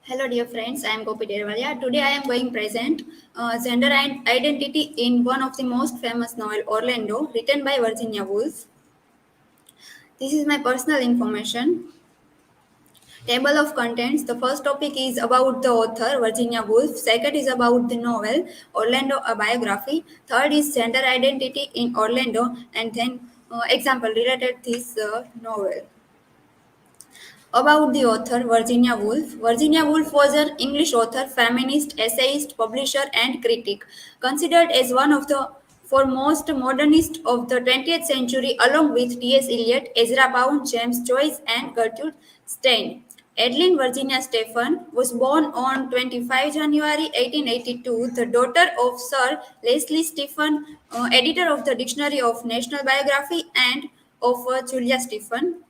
Hello, dear friends. I am Gopi Dervalia. Today, I am going present gender and identity in one of the most famous novel, Orlando, written by Virginia Woolf. This is my personal information. Table of contents. The first topic is about the author, Virginia Woolf. Second is about the novel, Orlando, a biography. Third is gender identity in Orlando, and then example related this novel. About the author Virginia Woolf. Virginia Woolf was an English author, feminist, essayist, publisher, and critic, considered as one of the foremost modernists of the 20th century, along with T.S. Eliot, Ezra Pound, James Joyce, and Gertrude Stein. Adeline Virginia Stephen was born on 25 January 1882, the daughter of Sir Leslie Stephen, editor of the Dictionary of National Biography, and of Julia Stephen.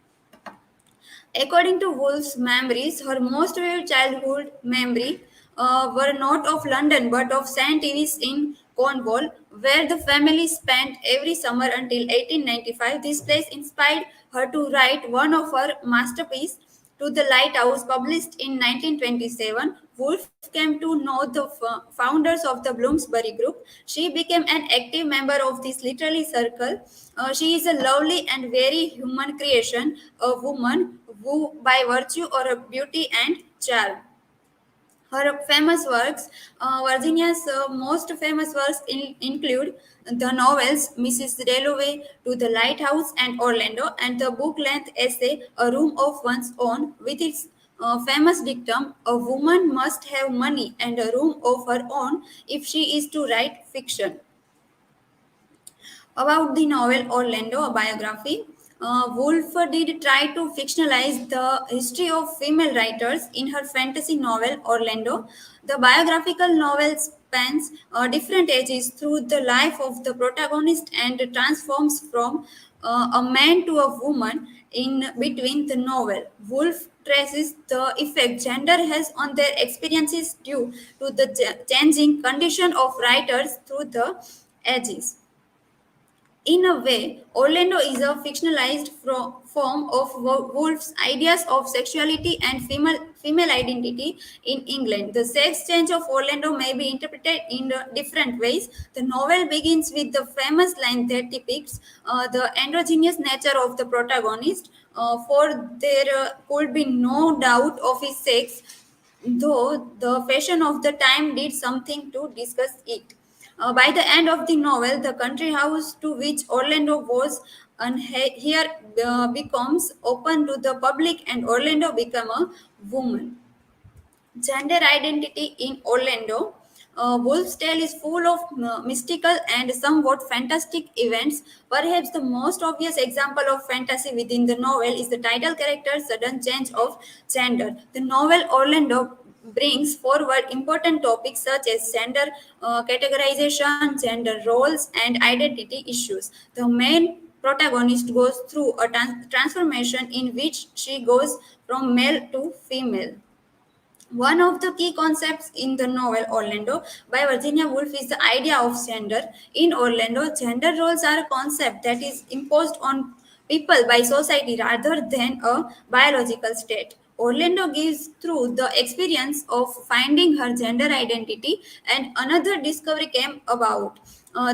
According to Woolf's memories, her most vivid childhood memory were not of London but of St. Ives in Cornwall, where the family spent every summer until 1895. This place inspired her to write one of her masterpieces, To the Lighthouse, published in 1927. Woolf came to know the founders of the Bloomsbury Group. She became an active member of this literary circle. She is a lovely and very human creation, a woman who, by virtue or her beauty and charm, her famous works, Virginia's most famous works include the novels Mrs. Dalloway, To the Lighthouse, and Orlando, and the book length essay A Room of One's Own, with its famous dictum A woman must have money and a room of her own if she is to write fiction. About the novel Orlando, a biography, Woolf did try to fictionalize the history of female writers in her fantasy novel Orlando. The biographical novel spans different ages through the life of the protagonist and transforms from a man to a woman in between the novel. Woolf traces the effect gender has on their experiences due to the changing condition of writers through the ages. In a way, Orlando is a fictionalized form of Woolf's ideas of sexuality and female identity in England. The sex change of Orlando may be interpreted in different ways. The novel begins with the famous line that depicts the androgynous nature of the protagonist, for there could be no doubt of his sex, though the fashion of the time did something to discuss it. By the end of the novel, the country house to which Orlando was here becomes open to the public, and Orlando become a woman. Gender identity in Orlando. Wolf's Tale is full of mystical and somewhat fantastic events. Perhaps the most obvious example of fantasy within the novel is the title character's sudden change of gender. The novel Orlando brings forward important topics such as gender categorization, gender roles, and identity issues. The main protagonist goes through a transformation in which she goes from male to female. One of the key concepts in the novel Orlando by Virginia Woolf is the idea of gender. In Orlando, gender roles are a concept that is imposed on people by society rather than a biological state. Orlando gives through the experience of finding her gender identity, and another discovery came about.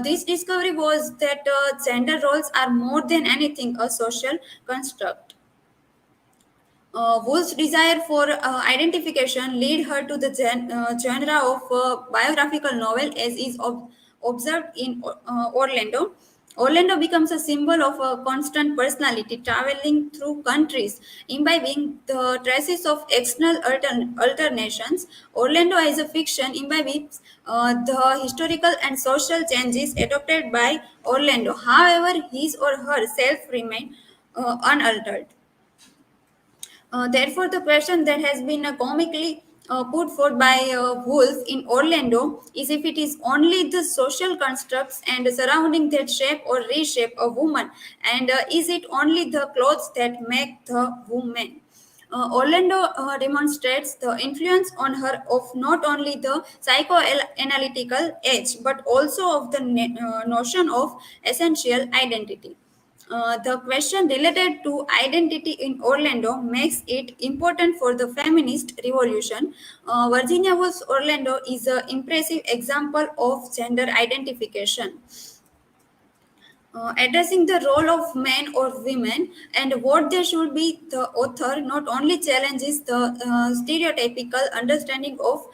This discovery was that gender roles are more than anything a social construct. Woolf's desire for identification lead her to the genre of biographical novel, as is observed in Orlando. Orlando becomes a symbol of a constant personality traveling through countries, imbibing the traces of external alternations. Orlando as a fiction imbibes the historical and social changes adopted by Orlando. However, his or her self remain unaltered. Therefore, the question that has been comically put forth by Woolf in Orlando is if it is only the social constructs and surrounding that shape or reshape a woman, and is it only the clothes that make the woman? Orlando demonstrates the influence on her of not only the psychoanalytical age but also of the notion of essential identity. The question related to identity in Orlando makes it important for the feminist revolution. Virginia Woolf's Orlando is an impressive example of gender identification. Addressing the role of men or women and what they should be, the author not only challenges the stereotypical understanding of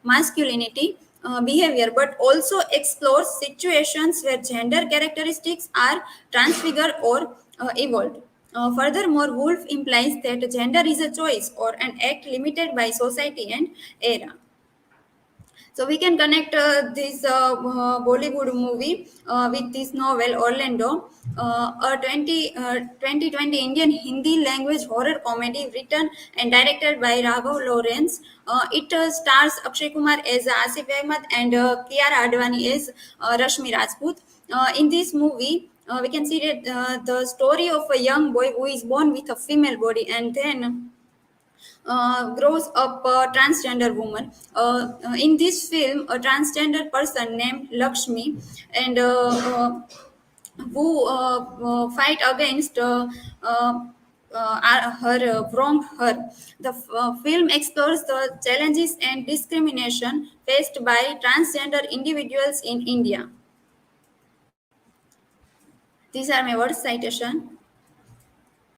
masculinity behavior but also explores situations where gender characteristics are transfigured or evolved. Furthermore, Woolf implies that gender is a choice or an act limited by society and era. So we can connect this Bollywood movie with this novel Orlando, a 2020 Indian Hindi language horror comedy written and directed by Raghav Lawrence. It stars Akshay Kumar as Asif Ahmed and Kiara Advani as Rashmi Rajput. In this movie, we can see that the story of a young boy who is born with a female body and then grows up a transgender woman. In this film, a transgender person named Lakshmi and who fight against her wronged her. The film explores the challenges and discrimination faced by transgender individuals in India. These are my words citation.